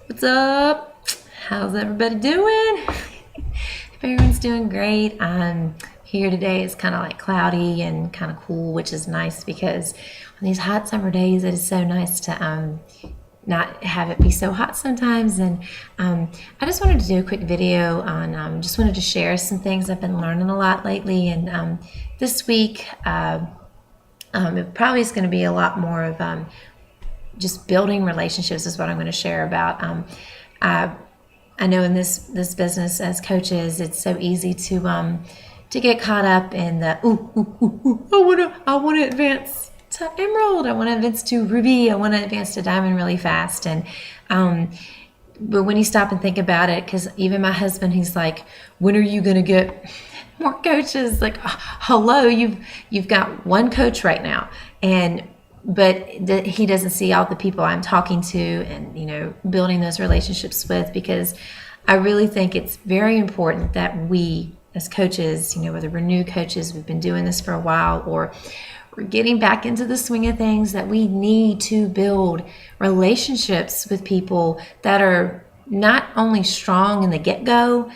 What's up? How's everybody doing? Hope everyone's doing great. Here today. It's kind of like cloudy and kind of cool, which is nice because on these hot summer days, it is so nice to not have it be so hot sometimes. And I just wanted to do a quick video on, just wanted to share some things I've been learning a lot lately. And this week, it probably is going to be a lot more of just building relationships is what I'm going to share about. I know in this business as coaches, it's so easy to get caught up in the I want to advance to emerald, I want to advance to ruby, I want to advance to diamond really fast, and but when you stop and think about it, because even my husband, he's like, when are you going to get more coaches? Like, hello, you've got one coach right now, and but he doesn't see all the people I'm talking to and building those relationships with, because I really think it's very important that we as coaches, whether we're new coaches, we've been doing this for a while, or we're getting back into the swing of things, that we need to build relationships with people that are not only strong in the get-go,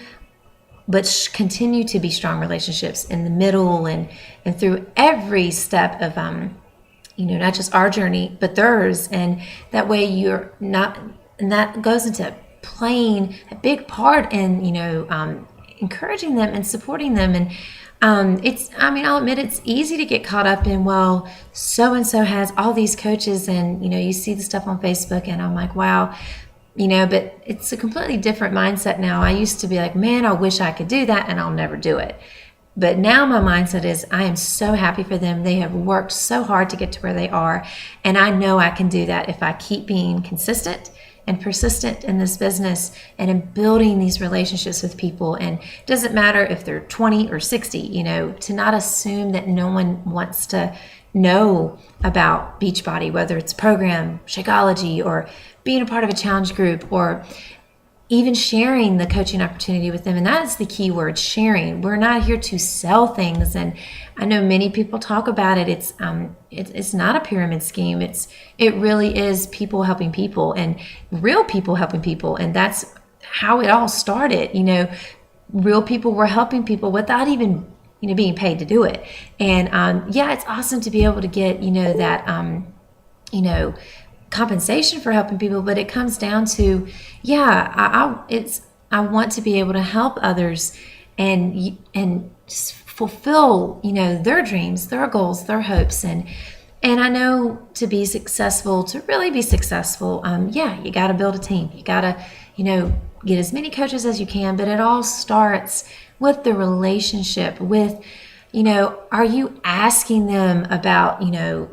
but continue to be strong relationships in the middle and through every step of not just our journey, but theirs. And that way you're not, and that goes into playing a big part in, encouraging them and supporting them. And I'll admit it's easy to get caught up in, well, so-and-so has all these coaches, and, you see the stuff on Facebook and I'm like, wow, but it's a completely different mindset now. I used to be like, man, I wish I could do that, and I'll never do it. But now my mindset is, I am so happy for them. They have worked so hard to get to where they are. And I know I can do that if I keep being consistent and persistent in this business and in building these relationships with people. And it doesn't matter if they're 20 or 60, to not assume that no one wants to know about Beachbody, whether it's program, Shakeology, or being a part of a challenge group, or even sharing the coaching opportunity with them. And that is the key word, sharing. We're not here to sell things. And I know many people talk about it. It's not a pyramid scheme. It really is people helping people, and real people helping people. And that's how it all started. Real people were helping people without even, being paid to do it. And it's awesome to be able to get, that, compensation for helping people, but it comes down to, I want to be able to help others and just fulfill, their dreams, their goals, their hopes. And I know to be successful, to really be successful, you got to build a team. You got to, get as many coaches as you can, but it all starts with the relationship with, are you asking them about,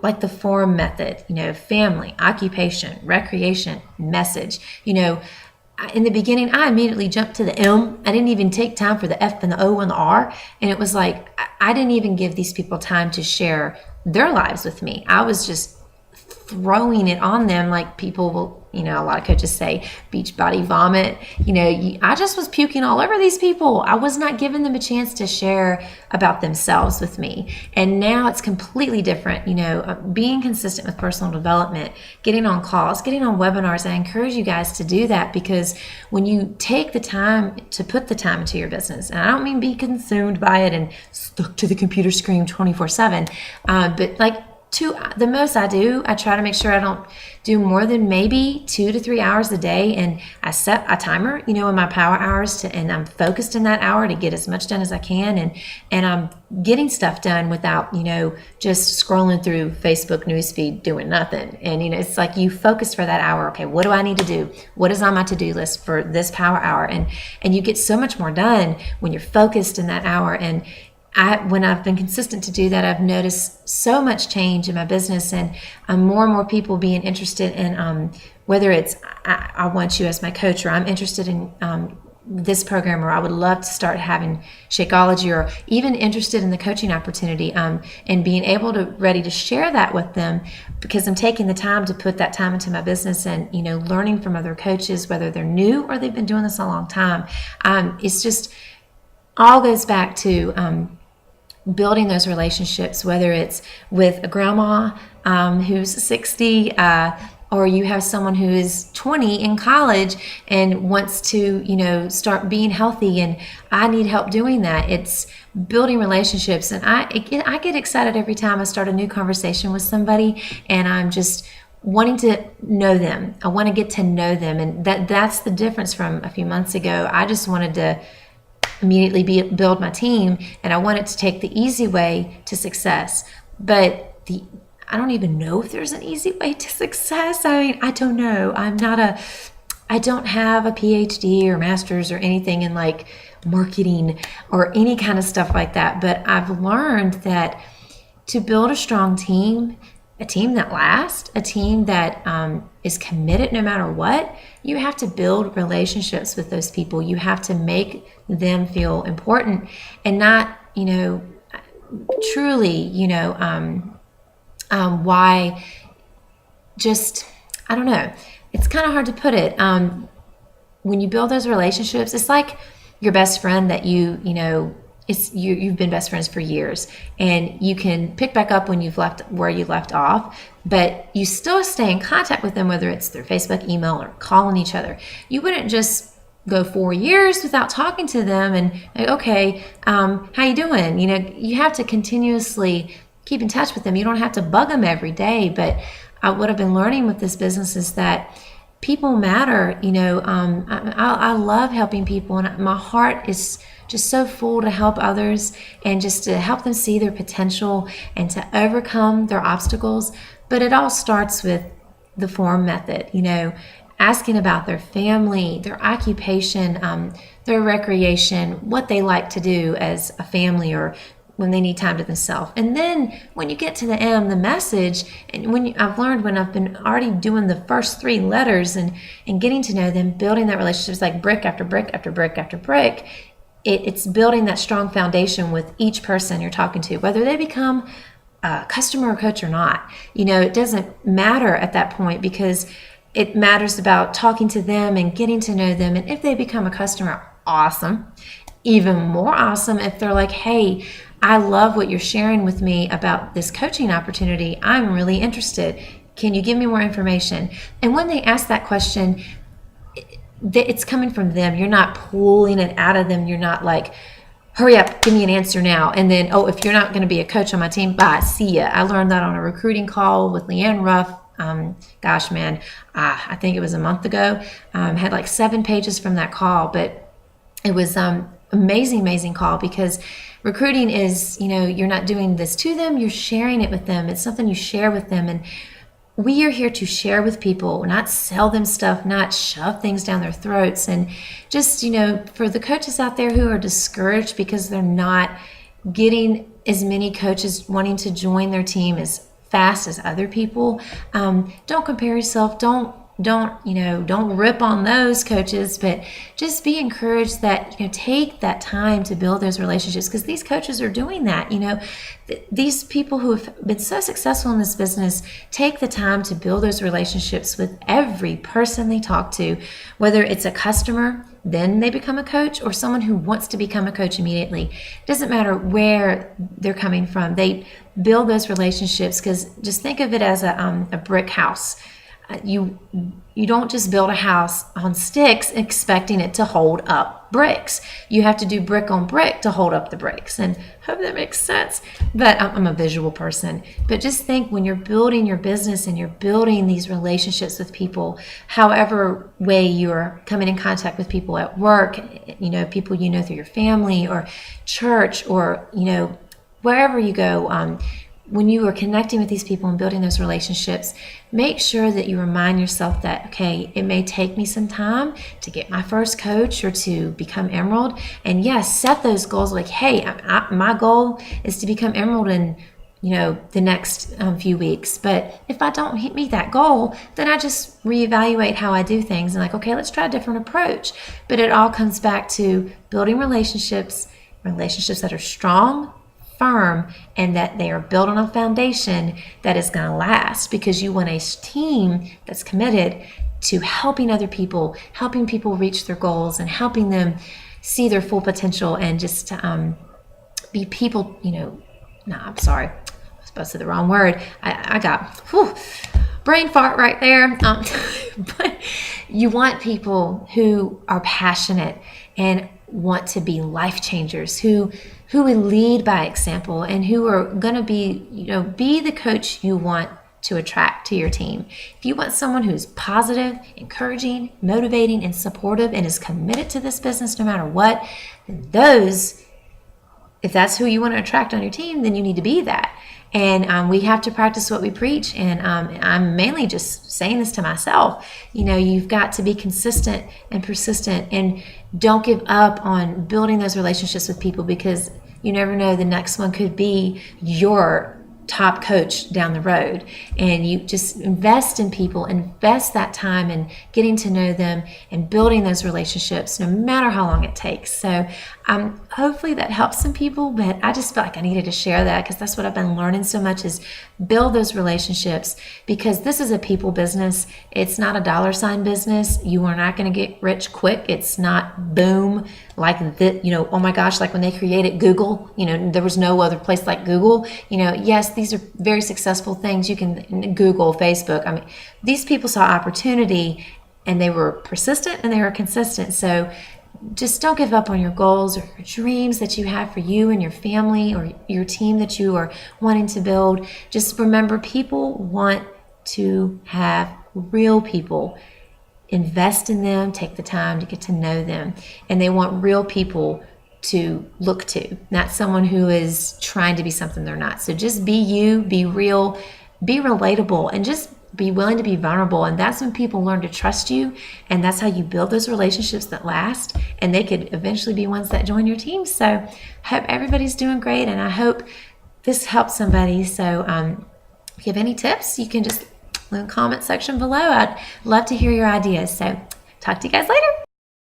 like the form method, family, occupation, recreation, message. In the beginning, I immediately jumped to the M. I didn't even take time for the F and the O and the R. And it was like, I didn't even give these people time to share their lives with me. I was just throwing it on them, like people will, a lot of coaches say, Beachbody vomit. I just was puking all over these people. I was not giving them a chance to share about themselves with me. And now it's completely different. Being consistent with personal development, getting on calls, getting on webinars. I encourage you guys to do that, because when you take the time to put the time into your business, and I don't mean be consumed by it and stuck to the computer screen 24/7, but like, the most I do, I try to make sure I don't do more than maybe 2 to 3 hours a day. And I set a timer, in my power hours and I'm focused in that hour to get as much done as I can. And I'm getting stuff done without, just scrolling through Facebook newsfeed doing nothing. And, it's like you focus for that hour. Okay, what do I need to do? What is on my to-do list for this power hour? And you get so much more done when you're focused in that hour. And when I've been consistent to do that, I've noticed so much change in my business, and more and more people being interested in whether it's I want you as my coach, or I'm interested in this program, or I would love to start having Shakeology, or even interested in the coaching opportunity, and being able to ready to share that with them, because I'm taking the time to put that time into my business and learning from other coaches, whether they're new or they've been doing this a long time. It's just all goes back to building those relationships, whether it's with a grandma who's 60, or you have someone who is 20 in college and wants to, start being healthy, and I need help doing that. It's building relationships. And I get excited every time I start a new conversation with somebody, and I'm just wanting to know them. I want to get to know them. And that's the difference from a few months ago. I just wanted to immediately build my team, and I wanted to take the easy way to success. But I don't even know if there's an easy way to success. I mean, I don't know. I don't have a PhD or master's or anything in like marketing or any kind of stuff like that. But I've learned that to build a strong team, a team that lasts, a team that is committed no matter what, you have to build relationships with those people. You have to make them feel important, and not, truly, why just, I don't know. It's kind of hard to put it. When you build those relationships, it's like your best friend that you've been best friends for years, and you can pick back up when you've left where you left off, but you still stay in contact with them, whether it's through Facebook, email, or calling each other. You wouldn't just go 4 years without talking to them and like, okay, how you doing? You have to continuously keep in touch with them. You don't have to bug them every day. But what I've been learning with this business is that people matter. I love helping people, and my heart is just so full to help others and just to help them see their potential and to overcome their obstacles. But it all starts with the FORM method, asking about their family, their occupation, their recreation, what they like to do as a family, or when they need time to themselves. And then when you get to the M, the message, and I've learned when I've been already doing the first 3 letters and getting to know them, building that relationship is like brick after brick after brick after brick. It's building that strong foundation with each person you're talking to, whether they become a customer or coach or not. It doesn't matter at that point, because it matters about talking to them and getting to know them. And if they become a customer, awesome. Even more awesome if they're like, hey, I love what you're sharing with me about this coaching opportunity. I'm really interested. Can you give me more information? And when they ask that question, it's coming from them. You're not pulling it out of them. You're not like, hurry up, give me an answer now. And then, if you're not going to be a coach on my team, bye, see ya. I learned that on a recruiting call with Leanne Ruff. I think it was a month ago. Had like 7 pages from that call, but it was amazing call, because recruiting is, you're not doing this to them, you're sharing it with them. It's something you share with them. And we are here to share with people, not sell them stuff, not shove things down their throats. And just, for the coaches out there who are discouraged because they're not getting as many coaches wanting to join their team as fast as other people, don't compare yourself. Don't rip on those coaches, but just be encouraged that, take that time to build those relationships, because these coaches are doing that. These people who have been so successful in this business take the time to build those relationships with every person they talk to, whether it's a customer, then they become a coach, or someone who wants to become a coach immediately. It doesn't matter where they're coming from. They build those relationships, because just think of it as a brick house. You don't just build a house on sticks expecting it to hold up bricks. You have to do brick on brick to hold up the bricks. And I hope that makes sense. But I'm a visual person. But just think, when you're building your business and you're building these relationships with people, however way you're coming in contact with people at work, people through your family or church, or wherever you go, when you are connecting with these people and building those relationships, make sure that you remind yourself that, okay, it may take me some time to get my first coach or to become Emerald. And yes, set those goals like, hey, my goal is to become Emerald in, the next few weeks. But if I don't meet that goal, then I just reevaluate how I do things and like, okay, let's try a different approach. But it all comes back to building relationships that are strong, firm, and that they are built on a foundation that is going to last, because you want a team that's committed to helping other people, helping people reach their goals, and helping them see their full potential, and just be people, I'm sorry, I was supposed to say the wrong word. I got brain fart right there. But you want people who are passionate and want to be life changers, who will lead by example, and who are going to be the coach you want to attract to your team. If you want someone who's positive, encouraging, motivating, and supportive, and is committed to this business no matter what, then if that's who you want to attract on your team, then you need to be that. And we have to practice what we preach. And I'm mainly just saying this to myself. You've got to be consistent and persistent, and don't give up on building those relationships with people, because you never know, the next one could be your top coach down the road. And you just invest in people, invest that time in getting to know them and building those relationships, no matter how long it takes. So hopefully that helps some people, but I just felt like I needed to share that, because that's what I've been learning so much, is build those relationships, because this is a people business. It's not a dollar sign business. You are not going to get rich quick. It's not boom like that, oh my gosh, like when they created Google, there was no other place like Google. Yes, these are very successful things. You can Google, Facebook. These people saw opportunity, and they were persistent and they were consistent. So just don't give up on your goals or your dreams that you have for you and your family, or your team that you are wanting to build. Just remember, people want to have real people. Invest in them, take the time to get to know them, and they want real people to look to, not someone who is trying to be something they're not. So just be you, be real, be relatable, and just be willing to be vulnerable. And that's when people learn to trust you, and that's how you build those relationships that last, and they could eventually be ones that join your team. So I hope everybody's doing great, and I hope this helps somebody. So if you have any tips, you can just in the comment section below. I'd love to hear your ideas. So talk to you guys later.